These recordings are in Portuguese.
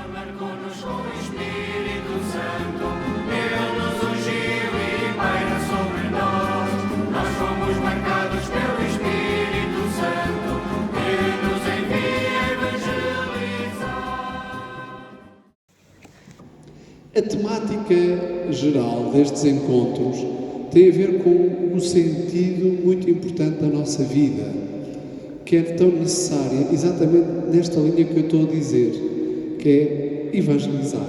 marcou-nos com o Espírito Santo, Ele nos ungiu e paira sobre nós. Nós fomos marcados pelo Espírito Santo, que nos envia evangelizar. A temática geral destes encontros tem a ver com um sentido muito importante da nossa vida, que é tão necessária, exatamente nesta linha que eu estou a dizer, que é evangelizar.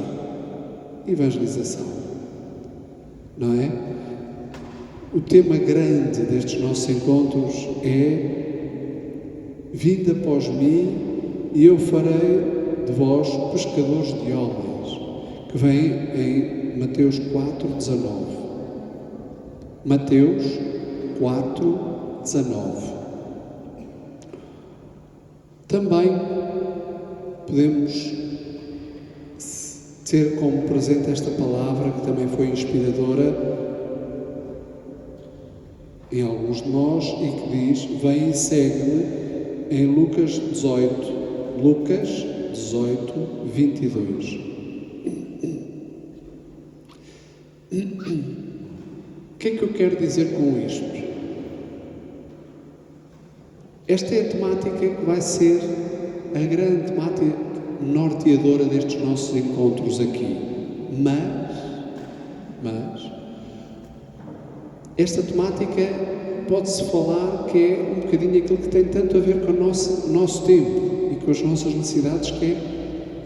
Evangelização. Não é? O tema grande destes nossos encontros é: vinde após mim e eu farei de vós pescadores de homens, que vem em Mateus 4,19. Mateus 4,19. Também podemos ter como presente esta palavra, que também foi inspiradora em alguns de nós, e que diz: vem e segue-me, em Lucas 18. Lucas 18, 22. O que é que eu quero dizer com isto? Esta é a temática que vai ser a grande temática norteadora destes nossos encontros aqui. Mas esta temática pode-se falar que é um bocadinho aquilo que tem tanto a ver com o nosso tempo e com as nossas necessidades, que é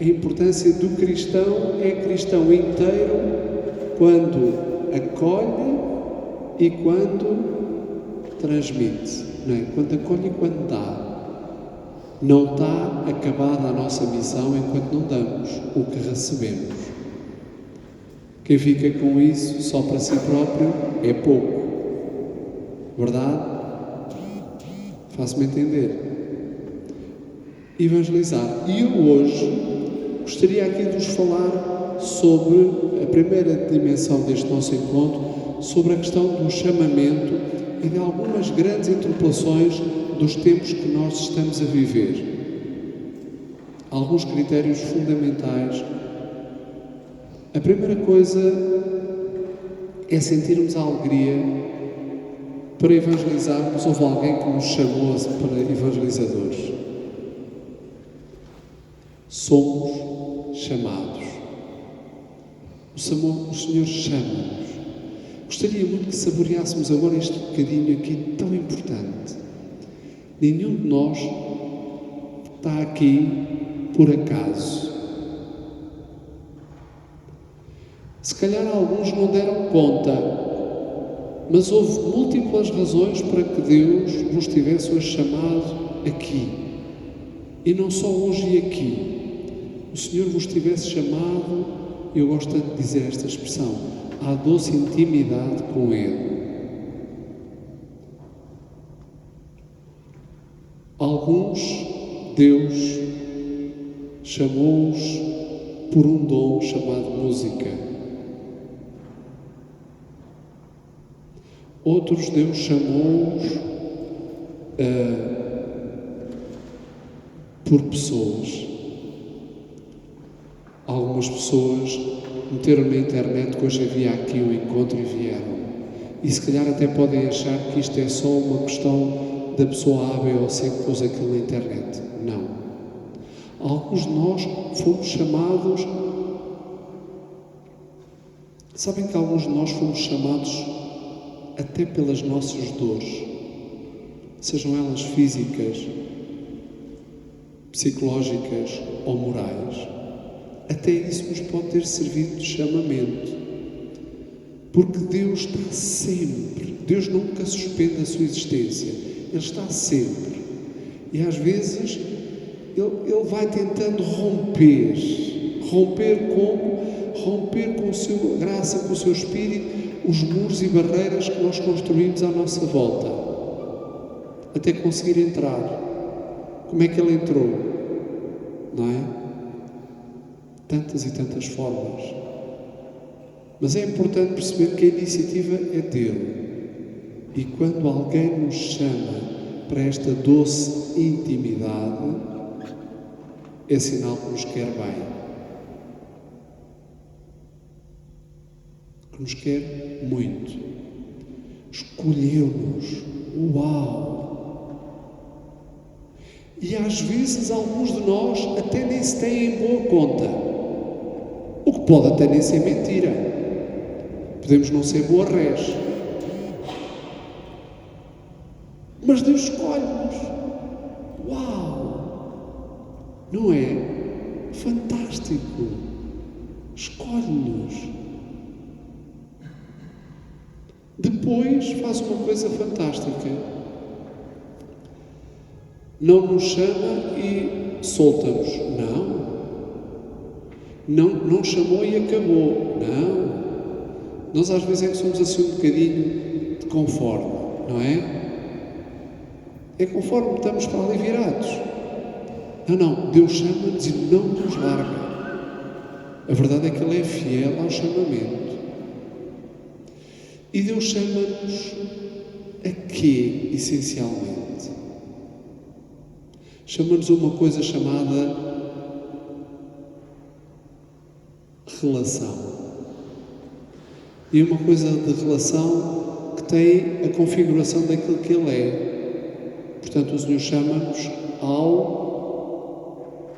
a importância do cristão. É cristão inteiro quando acolhe e quando transmite, não é? Quando acolhe e quando dá. Não está acabada a nossa missão enquanto não damos o que recebemos. Quem fica com isso só para si próprio é pouco. Verdade? Faço-me entender. Evangelizar. E eu hoje gostaria aqui de vos falar sobre a primeira dimensão deste nosso encontro, sobre a questão do chamamento e de algumas grandes interpelações dos tempos que nós estamos a viver. Alguns critérios fundamentais. A primeira coisa é sentirmos a alegria para evangelizarmos. Houve alguém que nos chamou para evangelizadores. Somos chamados. O Senhor chama-nos. Gostaria muito que saboreássemos agora este bocadinho aqui tão importante. Nenhum de nós está aqui por acaso. Se calhar alguns não deram conta, mas houve múltiplas razões para que Deus vos tivesse hoje chamado aqui. E não só hoje e aqui. O Senhor vos tivesse chamado, eu gosto tanto de dizer esta expressão, à doce intimidade com Ele. Alguns, Deus chamou-os por um dom chamado música. Outros, Deus chamou-os por pessoas. Algumas pessoas meteram na internet que hoje havia aqui um encontro e vieram. E se calhar até podem achar que isto é só uma questão da pessoa A, B ou C que pôs aquilo na internet. Não. Alguns de nós fomos chamados. Sabem que alguns de nós fomos chamados até pelas nossas dores, sejam elas físicas, psicológicas ou morais. Até isso nos pode ter servido de chamamento. Porque Deus está sempre. Deus nunca suspende a sua existência. Ele está sempre. E às vezes Ele vai tentando romper. Romper como? Romper com a sua graça, com o seu Espírito, os muros e barreiras que nós construímos à nossa volta. Até conseguir entrar. Como é que Ele entrou? Não é? Tantas e tantas formas. Mas é importante perceber que a iniciativa é dele. E quando alguém nos chama para esta doce intimidade, é sinal que nos quer bem. que nos quer muito. Escolheu-nos. Uau! E às vezes alguns de nós até nem se têm em boa conta. O que pode até nem ser mentira. Podemos não ser boa res. Mas Deus escolhe-nos. Uau! Não é? Fantástico! Escolhe-nos. Depois faz uma coisa fantástica. Não nos chama e solta-nos. Não chamou e acabou. Não. Nós às vezes é que somos assim um bocadinho de conforme, não é? É conforme estamos para ali virados. Não. Deus chama-nos e não nos larga. A verdade é que Ele é fiel ao chamamento. E Deus chama-nos a quê, essencialmente? Chama-nos a uma coisa chamada relação. E uma coisa de relação que tem a configuração daquilo que Ele é. Portanto, o Senhor chama-nos ao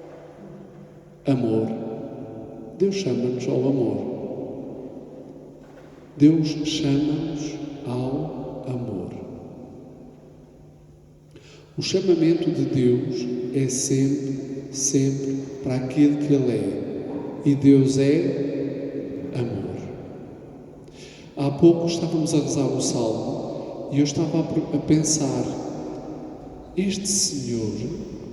amor. Deus chama-nos ao amor. Deus chama-nos ao amor. O chamamento de Deus é sempre para aquilo que Ele é. E Deus é amor. Há pouco estávamos a rezar o Salmo e eu estava a pensar, este Senhor,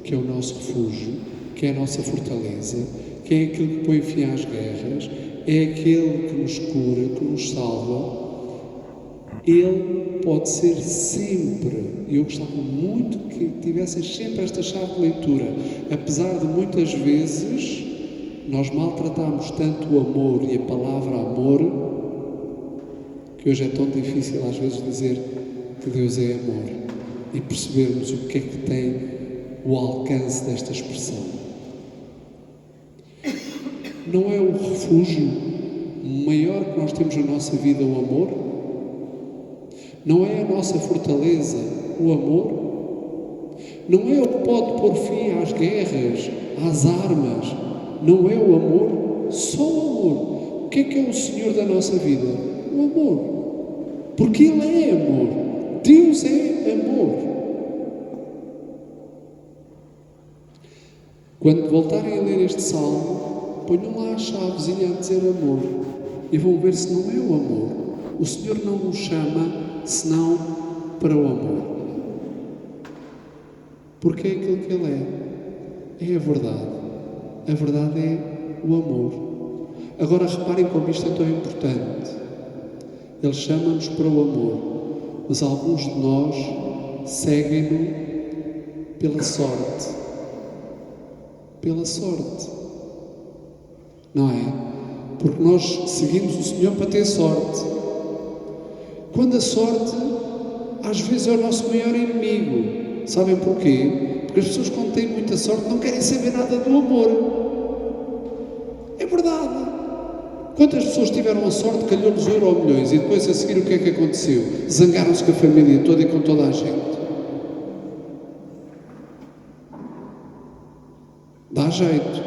que é o nosso refúgio, que é a nossa fortaleza, que é aquele que põe fim às guerras, é aquele que nos cura, que nos salva, Ele pode ser sempre, e eu gostava muito que tivessem sempre esta chave de leitura, apesar de muitas vezes nós maltratarmos tanto o amor e a palavra amor, que hoje é tão difícil às vezes dizer que Deus é amor e percebermos o que é que tem o alcance desta expressão. Não é o refúgio maior que nós temos na nossa vida o amor? Não é a nossa fortaleza o amor? Não é o que pode pôr fim às guerras, às armas? Não é o amor? Só o amor. O que é o Senhor da nossa vida? O amor. Porque Ele é amor. Deus é amor. Quando voltarem a ler este salmo, ponham lá a chavezinha a dizer amor e vão ver se não é o amor. O Senhor não nos chama senão para o amor. Porque é aquilo que Ele é. É a verdade. A verdade é o amor. Agora reparem como isto é tão importante. Ele chama-nos para o amor, mas alguns de nós seguem-no pela sorte. Pela sorte. Não é? Porque nós seguimos o Senhor para ter sorte. Quando a sorte, às vezes, é o nosso maior inimigo. Sabem porquê? Porque as pessoas, quando têm muita sorte, não querem saber nada do amor. É verdade. Quantas pessoas tiveram a sorte, calhou-lhes euro ou milhões, e depois a seguir o que é que aconteceu? Zangaram-se com a família toda e com toda a gente. Dá jeito.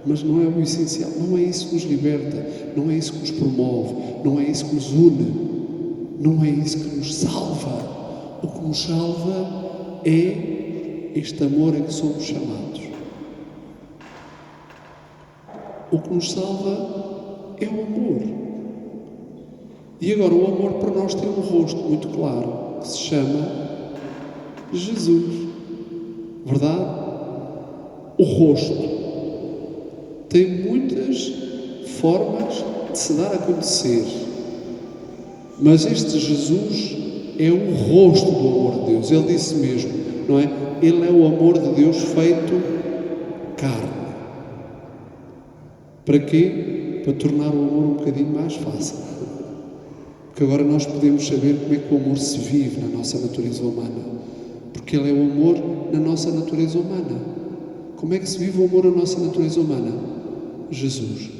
Mas não é o essencial. Não é isso que nos liberta. Não é isso que nos promove. Não é isso que nos une. Não é isso que nos salva. O que nos salva é este amor a que somos chamados. O que nos salva é o amor. E agora o amor para nós tem um rosto muito claro, que se chama Jesus. Verdade? O rosto tem muitas formas de se dar a conhecer. Mas este Jesus é o rosto do amor de Deus. Ele disse mesmo, não é? Ele é o amor de Deus feito carne. Para quê? Para tornar o amor um bocadinho mais fácil. Porque agora nós podemos saber como é que o amor se vive na nossa natureza humana. Porque ele é o amor na nossa natureza humana. Como é que se vive o amor na nossa natureza humana? Jesus.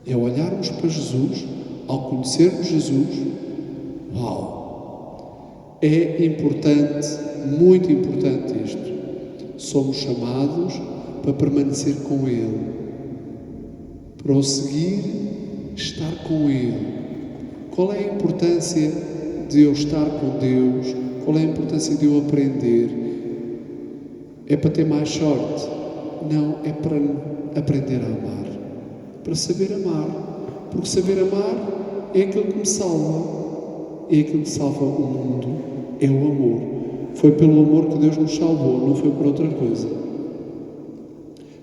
É olharmos para Jesus, ao conhecermos Jesus, uau! É importante, muito importante isto. Somos chamados para permanecer com Ele, para o seguir, estar com Ele. Qual é a importância de eu estar com Deus? Qual é a importância de eu aprender? É para ter mais sorte? Não, é para aprender a amar. Para saber amar. Porque saber amar é aquilo que me salva. É aquilo que salva o mundo. É o amor. Foi pelo amor que Deus nos salvou, não foi por outra coisa.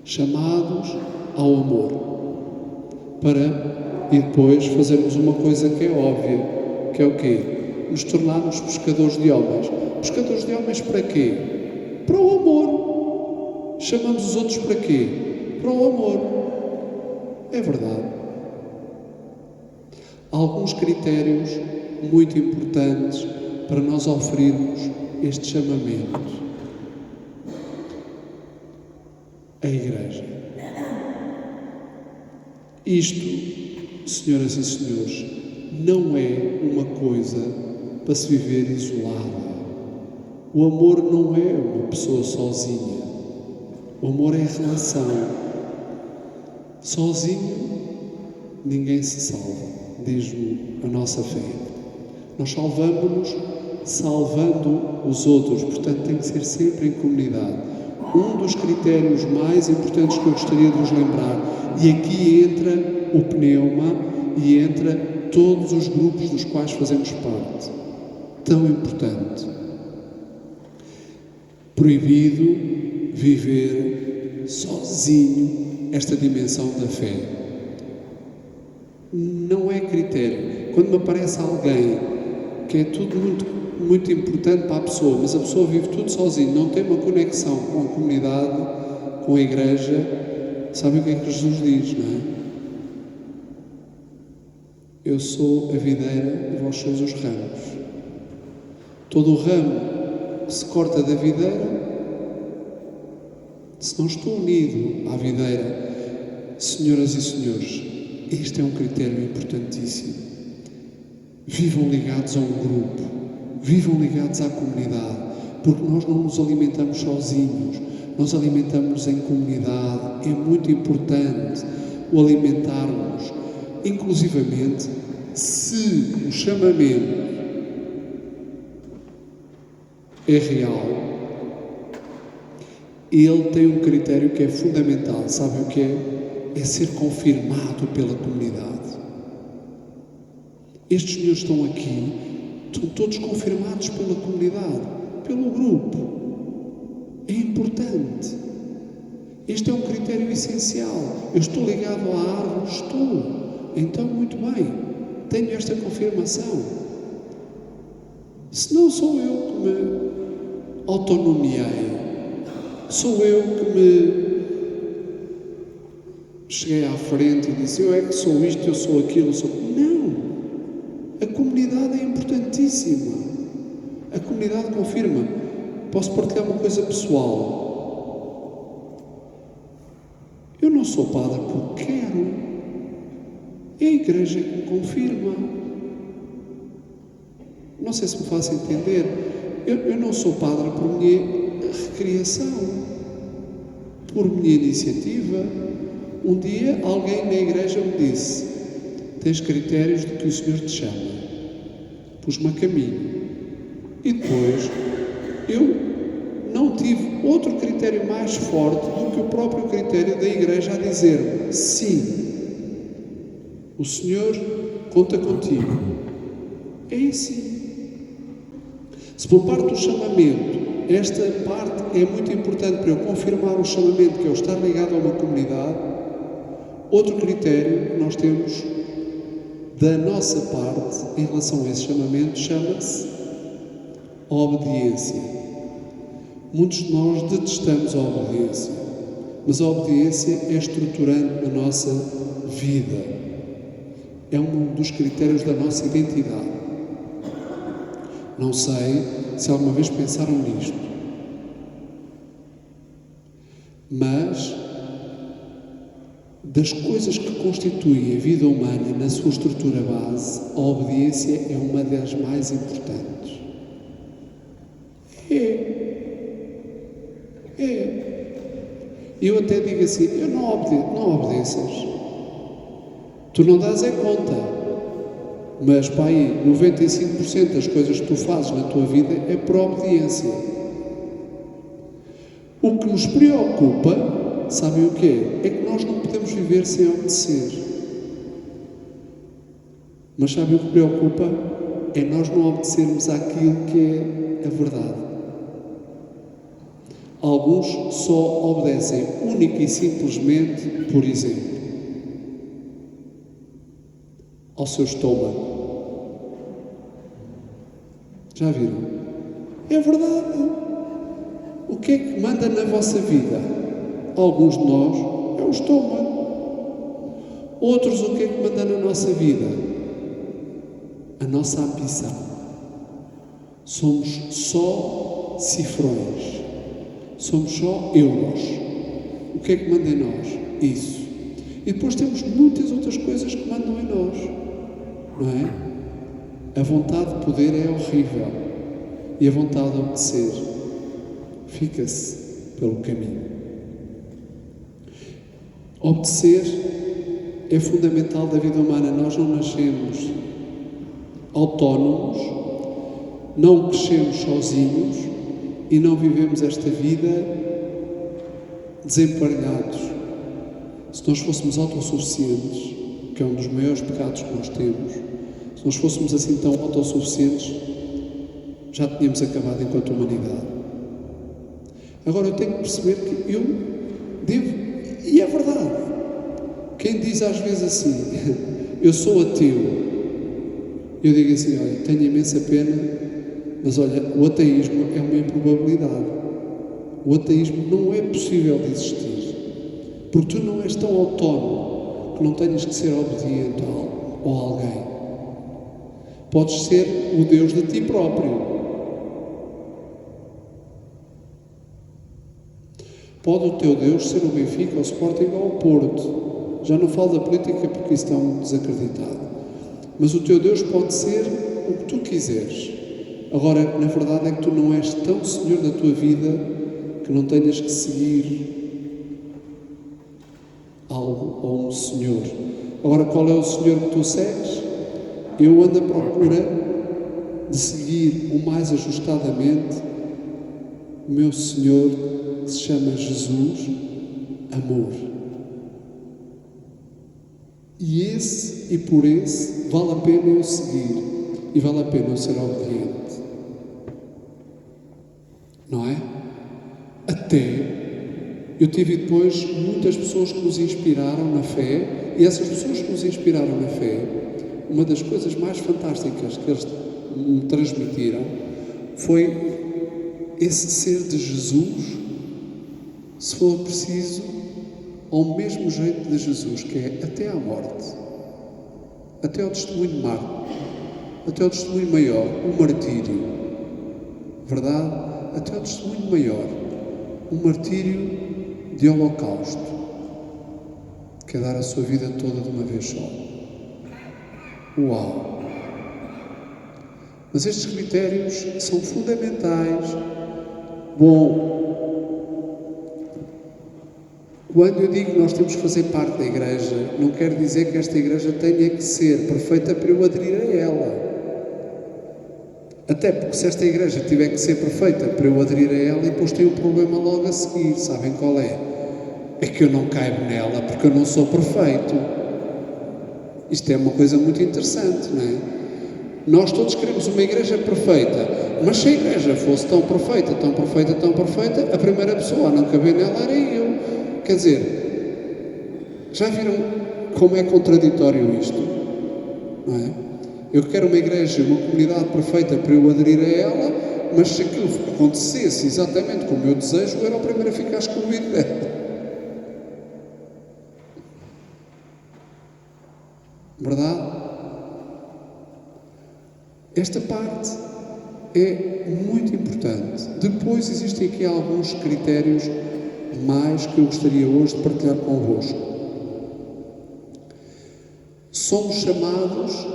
Chamados ao amor. E depois fazermos uma coisa que é óbvia, que é o quê? Nos tornarmos pescadores de homens. Pescadores de homens para quê? Para o amor. Chamamos os outros para quê? Para o amor. É verdade. Há alguns critérios muito importantes para nós oferirmos este chamamento. A Igreja. Isto, senhoras e senhores, não é uma coisa para se viver isolada. O amor não é uma pessoa sozinha. O amor é relação. Sozinho, ninguém se salva, diz a nossa fé. Nós salvamos-nos salvando os outros, portanto tem que ser sempre em comunidade. Um dos critérios mais importantes que eu gostaria de vos lembrar, e aqui entra o pneuma e entra todos os grupos dos quais fazemos parte, tão importante. Proibido viver sozinho esta dimensão da fé. Não é critério. Quando me aparece alguém que é tudo muito importante para a pessoa, mas a pessoa vive tudo sozinho, não tem uma conexão com a comunidade, com a Igreja, sabe o que é que Jesus diz, não é? Eu sou a videira e vós sois os ramos. Todo o ramo que se corta da videira, se não estou unido à videira, senhoras e senhores, este é um critério importantíssimo. Vivam ligados a um grupo, vivam ligados à comunidade, porque nós não nos alimentamos sozinhos, nós alimentamos em comunidade. É muito importante o alimentarmos, inclusivamente, se o chamamento é real, ele tem um critério que é fundamental. Sabe o que é? É ser confirmado pela comunidade. Estes senhores estão aqui, estão todos confirmados pela comunidade, pelo grupo. É importante. Este é um critério essencial. Eu estou ligado à árvore? Estou. Então, muito bem. Tenho esta confirmação. Se não sou eu que me autonomiei, sou eu que me cheguei à frente e disse, eu é que sou isto, eu sou aquilo, eu sou... Não! A comunidade é importantíssima. A comunidade confirma. Posso partilhar uma coisa pessoal? Eu não sou padre porque quero. É a Igreja que me confirma. Não sei se me faço entender. Eu não sou padre por minha recriação, por minha iniciativa. Um dia alguém na Igreja me disse, tens critérios de que o Senhor te chama. Pus-me a caminho. E depois eu não tive outro critério mais forte do que o próprio critério da Igreja a dizer-me, sim, o Senhor conta contigo. É assim. Se por parte do chamamento, esta parte é muito importante para eu confirmar o chamamento, que é eu estar ligado a uma comunidade, outro critério que nós temos da nossa parte em relação a esse chamamento chama-se obediência. Muitos de nós detestamos a obediência, mas a obediência é estruturante na nossa vida. É um dos critérios da nossa identidade. Não sei se alguma vez pensaram nisto, mas das coisas que constituem a vida humana na sua estrutura base, a obediência é uma das mais importantes. Eu até digo assim, não obedeças. Tu não dás conta. Mas, pai, 95% das coisas que tu fazes na tua vida é por obediência. O que nos preocupa, sabem o que é? É que nós não podemos viver sem obedecer. Mas sabem o que preocupa? É nós não obedecermos àquilo que é a verdade. Alguns só obedecem única e simplesmente, por exemplo, ao seu estômago. Já viram? É verdade. O que é que manda na vossa vida? Alguns de nós é o estômago. Outros, o que é que manda na nossa vida? A nossa ambição. Somos só cifrões. Somos só euros. O que é que manda em nós? Isso. E depois temos muitas outras coisas que mandam em nós. Não é? A vontade de poder é horrível. E a vontade de obedecer fica-se pelo caminho. Obedecer é fundamental da vida humana. Nós não nascemos autónomos, não crescemos sozinhos e não vivemos esta vida desemparelhados. Se nós fôssemos autossuficientes, que é um dos maiores pecados que nós temos, se nós fôssemos assim tão autossuficientes, já tínhamos acabado enquanto humanidade. Agora eu tenho que perceber que eu devo, e é verdade. Quem diz às vezes assim, eu sou ateu, eu digo assim, olha, tenho imensa pena, mas olha, o ateísmo é uma improbabilidade. O ateísmo não é possível de existir, porque tu não és tão autónomo que não tenhas que ser obediente a alguém. Podes ser o Deus de ti próprio. Pode o teu Deus ser o Benfica, o Sporting ou o Porto. Já não falo da política porque isso está muito desacreditado. Mas o teu Deus pode ser o que tu quiseres. Agora, na verdade é que tu não és tão senhor da tua vida que não tenhas que seguir algo ou um senhor. Agora, qual é o senhor que tu segues? Eu ando à procura de seguir o mais ajustadamente o meu Senhor, que se chama Jesus, amor. E por esse, vale a pena eu seguir e vale a pena eu ser obediente. Não é? Até eu tive depois muitas pessoas que nos inspiraram na fé, e essas pessoas que nos inspiraram na fé, uma das coisas mais fantásticas que eles me transmitiram foi esse ser de Jesus, se for preciso, ao mesmo jeito de Jesus, que é até à morte, até ao testemunho mártir, até ao testemunho maior, o martírio, verdade? Até ao testemunho maior, o martírio de holocausto, que é dar a sua vida toda de uma vez só. Uau! Mas estes critérios são fundamentais. Bom, quando eu digo que nós temos que fazer parte da igreja, não quer dizer que esta igreja tenha que ser perfeita para eu aderir a ela. Até porque se esta igreja tiver que ser perfeita para eu aderir a ela, e depois tem um problema logo a seguir, sabem qual é? É que eu não caibo nela porque eu não sou perfeito. Isto é uma coisa muito interessante, não é? Nós todos queremos uma igreja perfeita, mas se a igreja fosse tão perfeita, tão perfeita, tão perfeita, a primeira pessoa a não caber nela era eu. Quer dizer, já viram como é contraditório isto? Não é? Eu quero uma igreja, uma comunidade perfeita para eu aderir a ela, mas se aquilo acontecesse exatamente como eu desejo, eu era o primeiro a ficar excluído dela. Verdade? Esta parte é muito importante. Depois existem aqui alguns critérios mais que eu gostaria hoje de partilhar convosco. somos chamados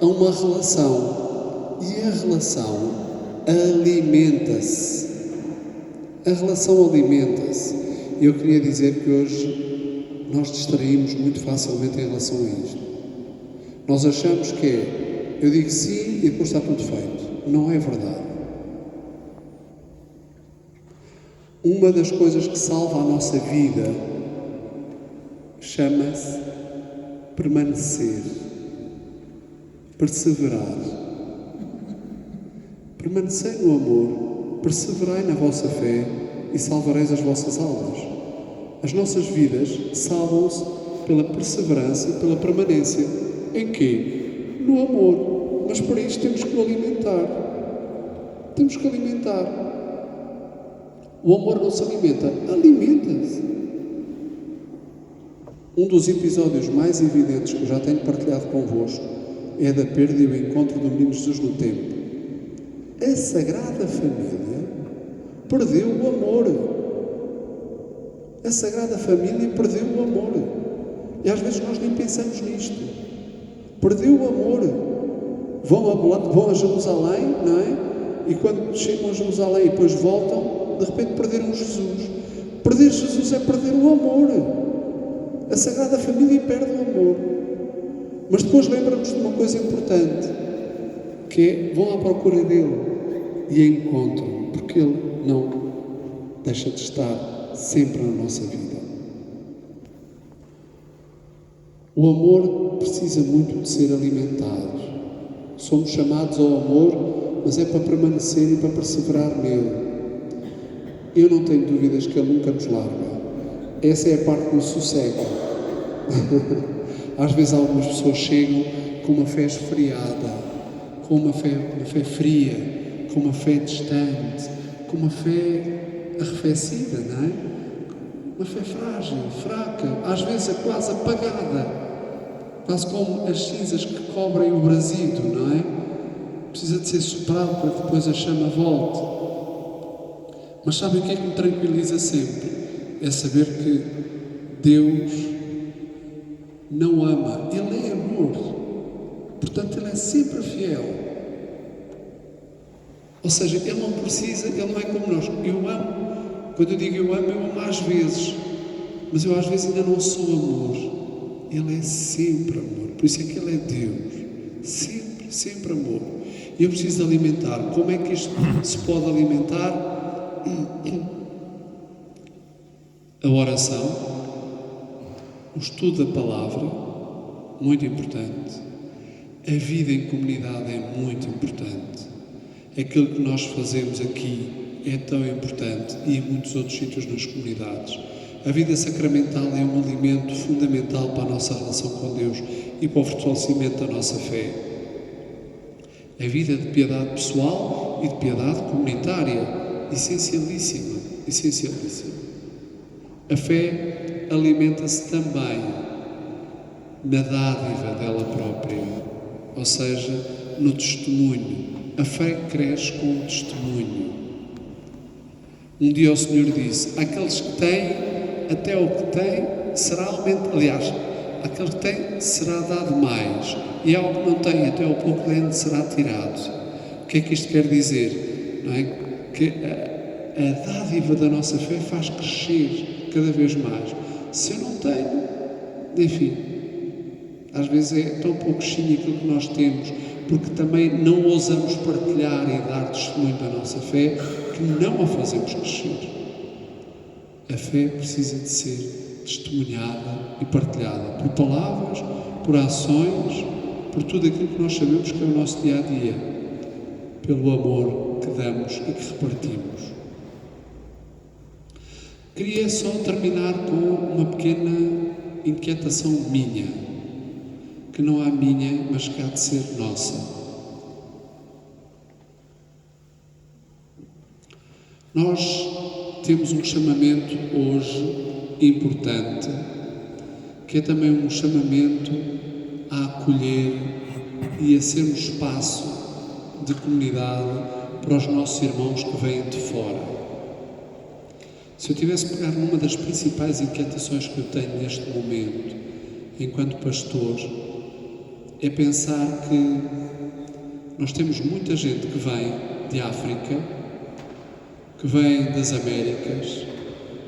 a uma relação e a relação alimenta-se. A relação alimenta-se. Eu queria dizer que hoje nós distraímos muito facilmente em relação a isto. Nós achamos que eu digo sim e depois está tudo feito. Não é verdade. Uma das coisas que salva a nossa vida chama-se permanecer, perseverar. Permanecei no amor, perseverai na vossa fé e salvareis as vossas almas. As nossas vidas salvam-se pela perseverança e pela permanência. Em quê? No amor. Mas para isto temos que o alimentar. Temos que alimentar. O amor não se alimenta, alimenta-se. Um dos episódios mais evidentes que eu já tenho partilhado convosco é da perda e o encontro do menino Jesus no templo. A Sagrada Família perdeu o amor. A Sagrada Família perdeu o amor. E às vezes nós nem pensamos nisto. Perdeu o amor. Vão a Jerusalém, não é? E quando chegam a Jerusalém e depois voltam, de repente perderam Jesus. Perder Jesus é perder o amor. A Sagrada Família perde o amor. Mas depois lembra-nos de uma coisa importante, que é, vão à procura dele e encontram, porque ele não deixa de estar sempre na nossa vida. O amor precisa muito de ser alimentado. Somos chamados ao amor, mas é para permanecer e para perseverar nele. Eu não tenho dúvidas que ele nunca nos larga. Essa é a parte que me sossega. Às vezes algumas pessoas chegam com uma fé esfriada, com uma fé fria, com uma fé distante, com uma fé arrefecida, não é? Uma fé frágil, fraca, às vezes é quase apagada, quase como as cinzas que cobrem o brasido, não é? Precisa de ser soprado para que depois a chama volte. Mas sabem o que é que me tranquiliza sempre? É saber que Deus não ama, Ele é amor, portanto Ele é sempre fiel. Ou seja, Ele não precisa, Ele não é como nós. Eu amo, quando eu digo eu amo às vezes, mas eu às vezes ainda não sou amor. Ele é sempre amor, por isso é que Ele é Deus, sempre, sempre amor. E eu preciso alimentar. Como é que isto se pode alimentar? A oração, o estudo da palavra, muito importante. A vida em comunidade é muito importante. Aquilo que nós fazemos aqui é tão importante e em muitos outros sítios nas comunidades. A vida sacramental é um alimento fundamental para a nossa relação com Deus e para o fortalecimento da nossa fé. A vida de piedade pessoal e de piedade comunitária, essencialíssima, essencialíssima. A fé alimenta-se também na dádiva dela própria, ou seja, no testemunho. A fé cresce com o testemunho. Um dia o Senhor disse, aqueles que têm, até o que têm, será aumentado. Aliás, aquele que tem, será dado mais. E ao que não tem, até o pouco dele será tirado. O que é que isto quer dizer? Não é? Que a dádiva da nossa fé faz crescer cada vez mais. Se eu não tenho, enfim, às vezes é tão pouquinho aquilo que nós temos, porque também não ousamos partilhar e dar testemunho da nossa fé, que não a fazemos crescer. A fé precisa de ser testemunhada e partilhada por palavras, por ações, por tudo aquilo que nós sabemos que é o nosso dia-a-dia, pelo amor que damos e que repartimos. Queria só terminar com uma pequena inquietação minha, que não há minha, mas que há de ser nossa. Nós temos um chamamento hoje importante, que é também um chamamento a acolher e a ser um espaço de comunidade para os nossos irmãos que vêm de fora. Se eu tivesse que pegar numa das principais inquietações que eu tenho neste momento, enquanto pastor, é pensar que nós temos muita gente que vem de África, que vem das Américas,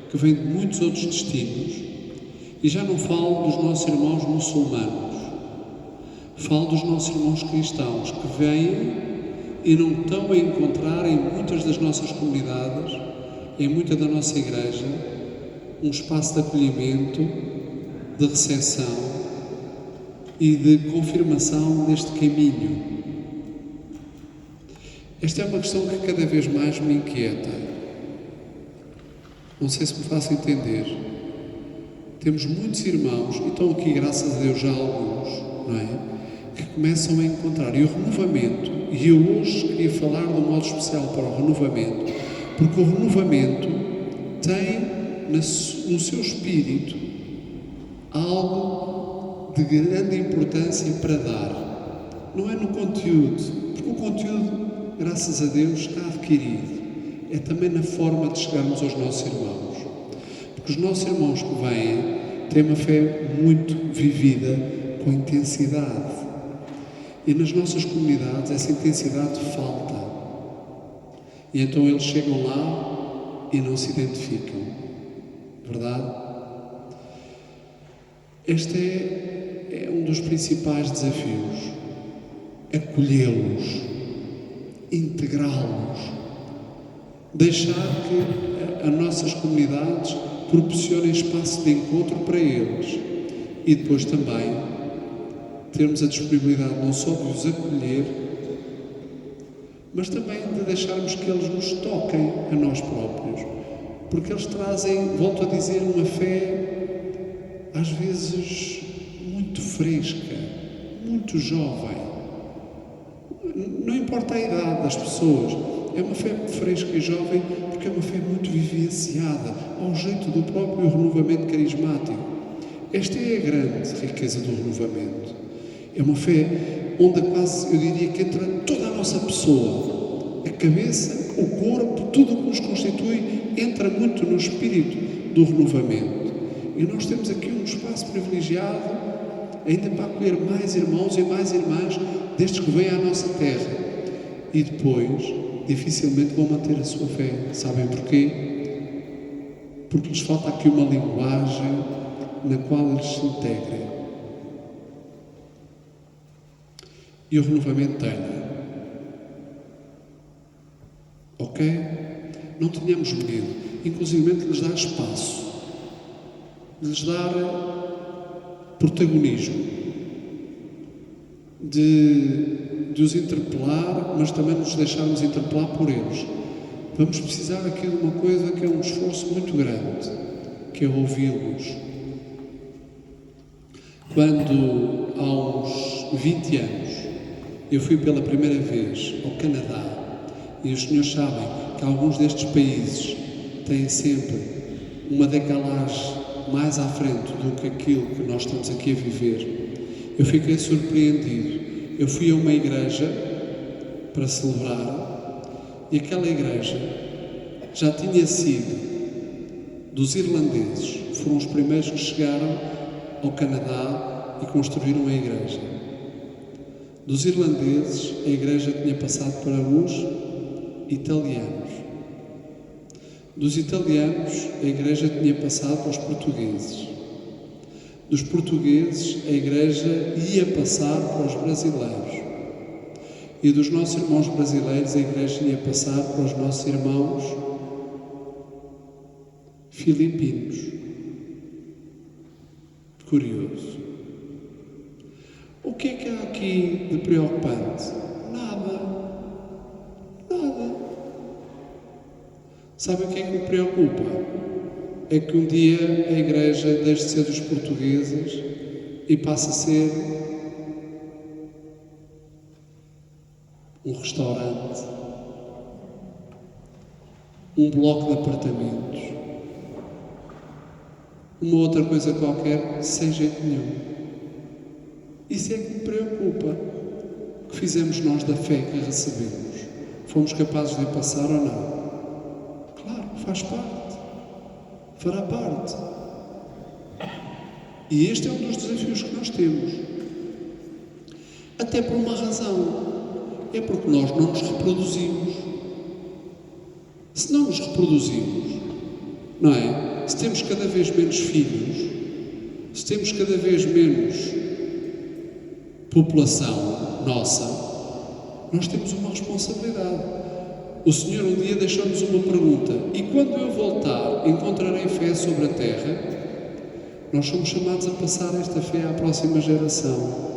que vem de muitos outros destinos, e já não falo dos nossos irmãos muçulmanos, falo dos nossos irmãos cristãos que vêm e não estão a encontrar em muitas das nossas comunidades, em muita da nossa igreja, um espaço de acolhimento, de recepção e de confirmação neste caminho. Esta é uma questão que cada vez mais me inquieta. Não sei se me faço entender. Temos muitos irmãos, e estão aqui, graças a Deus, já alguns, não é? Que começam a encontrar. E o renovamento, e eu hoje queria falar de um modo especial para o renovamento, porque o renovamento tem no seu espírito algo de grande importância para dar. Não é no conteúdo, porque o conteúdo, graças a Deus, está adquirido. É também na forma de chegarmos aos nossos irmãos. Porque os nossos irmãos que vêm têm uma fé muito vivida, com intensidade. E nas nossas comunidades essa intensidade falta. E então eles chegam lá e não se identificam. Verdade? Este é um dos principais desafios. Acolhê-los, integrá-los, deixar que as nossas comunidades proporcionem espaço de encontro para eles e depois também termos a disponibilidade não só de os acolher, mas também de deixarmos que eles nos toquem a nós próprios, porque eles trazem, volto a dizer, uma fé às vezes muito fresca, muito jovem. Não importa a idade das pessoas, é uma fé fresca e jovem porque é uma fé muito vivenciada, ao jeito do próprio renovamento carismático. Esta é a grande riqueza do renovamento. É uma fé onde quase, eu diria, que entra toda a nossa pessoa. A cabeça, o corpo, tudo o que nos constitui, entra muito no espírito do renovamento. E nós temos aqui um espaço privilegiado ainda para acolher mais irmãos e mais irmãs destes que vêm à nossa terra. E depois, dificilmente vão manter a sua fé. Sabem porquê? Porque lhes falta aqui uma linguagem na qual eles se integrem. E o renovamento tem. Ok? Não tenhamos medo. Inclusive lhes dar espaço. Lhes dar protagonismo. De os interpelar, mas também nos deixarmos interpelar por eles. Vamos precisar aqui de uma coisa que é um esforço muito grande, que é ouvi-los. Quando, há uns 20 anos, eu fui pela primeira vez ao Canadá, e os senhores sabem que alguns destes países têm sempre uma decalagem mais à frente do que aquilo que nós estamos aqui a viver, eu fiquei surpreendido. Eu fui a uma igreja para celebrar e aquela igreja já tinha sido dos irlandeses, foram os primeiros que chegaram ao Canadá e construíram a igreja. Dos irlandeses, a igreja tinha passado para os italianos. Dos italianos, a igreja tinha passado para os portugueses. Dos portugueses, a igreja ia passar para os brasileiros. E dos nossos irmãos brasileiros, a igreja ia passar para os nossos irmãos filipinos. Curioso. O que é que há aqui de preocupante? Nada. Nada. Sabe o que é que me preocupa? É que um dia a igreja deixe de ser dos portugueses e passe a ser um restaurante, um bloco de apartamentos, uma outra coisa qualquer, sem jeito nenhum. Isso é que me preocupa. O que fizemos nós da fé que recebemos? Fomos capazes de passar ou não? Claro, faz parte. Fará parte. E este é um dos desafios que nós temos. Até por uma razão. É porque nós não nos reproduzimos. Se não nos reproduzimos, não é? Se temos cada vez menos filhos, se temos cada vez menos população nossa, nós temos uma responsabilidade. O Senhor um dia deixou-nos uma pergunta: e quando eu voltar, encontrarei fé sobre a terra? Nós somos chamados a passar esta fé à próxima geração.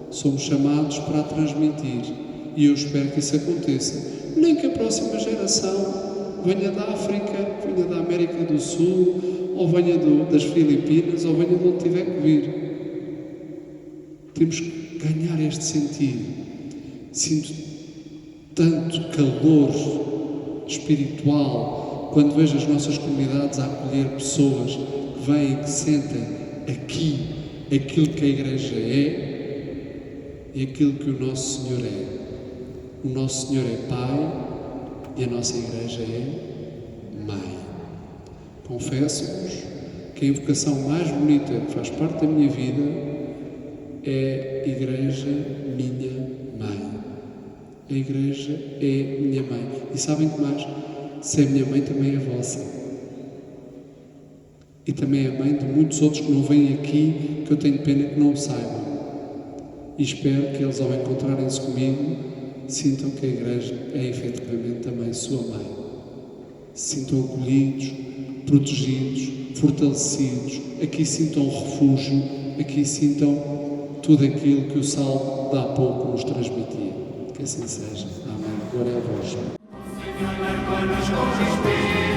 Somos chamados para a transmitir. E eu espero que isso aconteça. Nem que a próxima geração venha da África, venha da América do Sul, ou venha das Filipinas, ou venha de onde tiver que vir. Temos que ganhar este sentido. Sinto tanto calor espiritual quando vejo as nossas comunidades a acolher pessoas que vêm e que sentem aqui aquilo que a Igreja é e aquilo que o nosso Senhor é. O nosso Senhor é Pai e a nossa Igreja é Mãe. Confesso-vos que a invocação mais bonita que faz parte da minha vida é Igreja Minha Mãe. A Igreja é minha mãe. E sabem que mais? Se é minha mãe, também é vossa. E também é a mãe de muitos outros que não vêm aqui, que eu tenho pena que não o saibam. E espero que eles, ao encontrarem-se comigo, sintam que a Igreja é efetivamente também sua mãe. Se sintam acolhidos, protegidos, fortalecidos. Aqui sintam refúgio, aqui sintam tudo aquilo que o Salmo de há pouco nos transmitia. Que assim seja. Amém. Glória a vós. Senhor, marcou-nos com o Espírito.